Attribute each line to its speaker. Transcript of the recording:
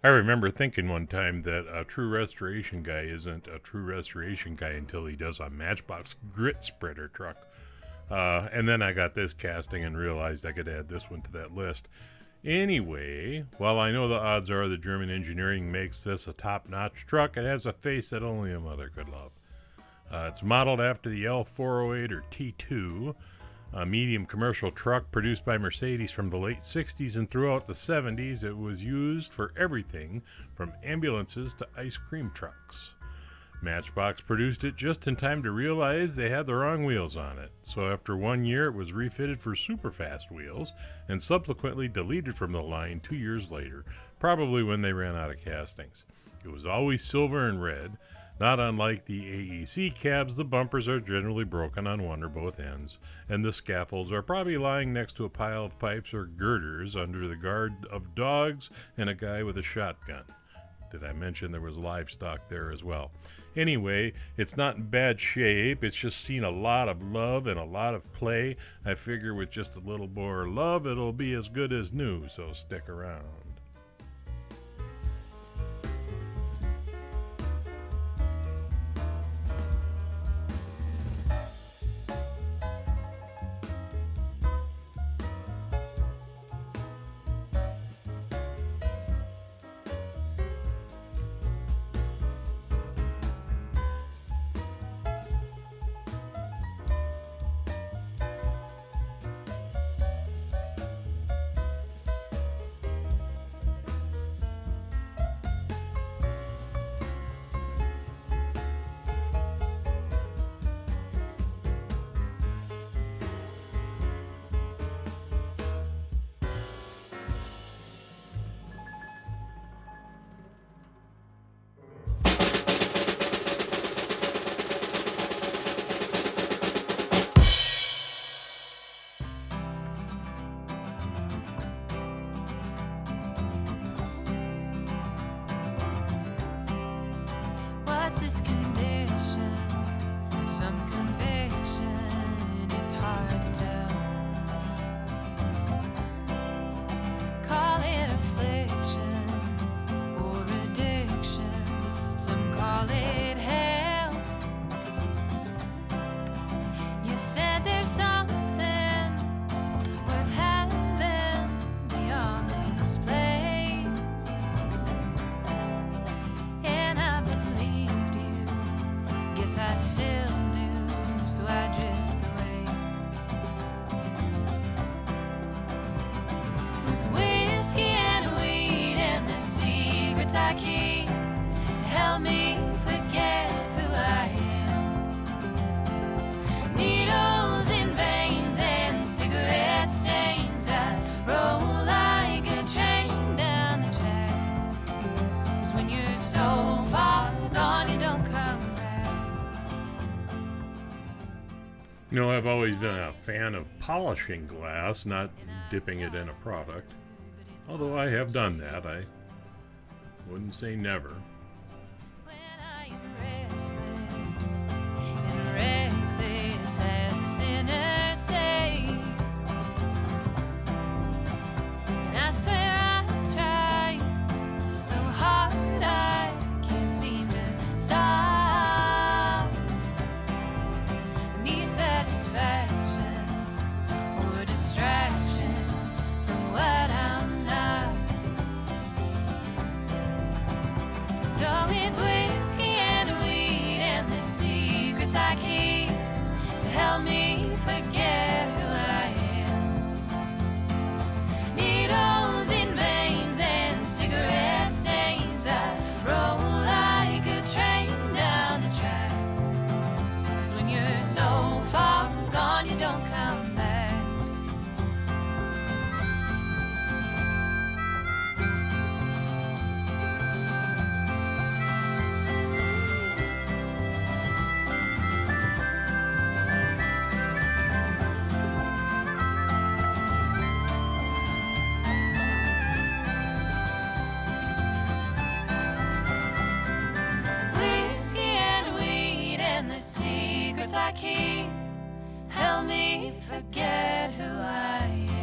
Speaker 1: I remember thinking one time that a true restoration guy isn't a true restoration guy until he does a Matchbox grit spreader truck. And then I got this casting and realized I could add this one to that list. Anyway, while I know the odds are that German engineering makes this a top-notch truck, it has a face that only a mother could love. It's modeled after the L408 or T2, a medium commercial truck produced by Mercedes from the late 60s, and throughout the 70s it was used for everything from ambulances to ice cream trucks. Matchbox produced it just in time to realize they had the wrong wheels on it, so after 1 year it was refitted for super fast wheels and subsequently deleted from the line 2 years later, probably when they ran out of castings. It was always silver and red. Not unlike the AEC cabs, the bumpers are generally broken on one or both ends, and the scaffolds are probably lying next to a pile of pipes or girders under the guard of dogs and a guy with a shotgun. Did I mention there was livestock there as well? Anyway, it's not in bad shape. It's just seen a lot of love and a lot of play. I figure with just a little more love, it'll be as good as new, so stick around.
Speaker 2: What's this condition? Some conviction is hard to tell. Call it affliction or addiction. Some call it hell. You said there's something worth having beyond this place, and I believed you. Guess I still do, so I drift away. With whiskey and weed and the secrets I keep to help me forget who I am. Needles in veins and cigarette stains. I roll like a train down the track. 'Cause when you're so far gone, you don't come back.
Speaker 1: You know, I've always been a fan of polishing glass, not dipping it in a product. Although I have done that, I wouldn't say never.
Speaker 2: When I am restless and reckless, as the sinners say, and I swear I tried so hard I can't seem to stop. I need satisfaction or distraction from what I'm not. So it's whiskey and weed and the secrets I keep to help me forget who I am. Needles in veins and cigarette stains. I roll like a train down the track. 'Cause when you're so far gone, you don't come back. Whiskey and weed and the secrets I keep help me forget who I am.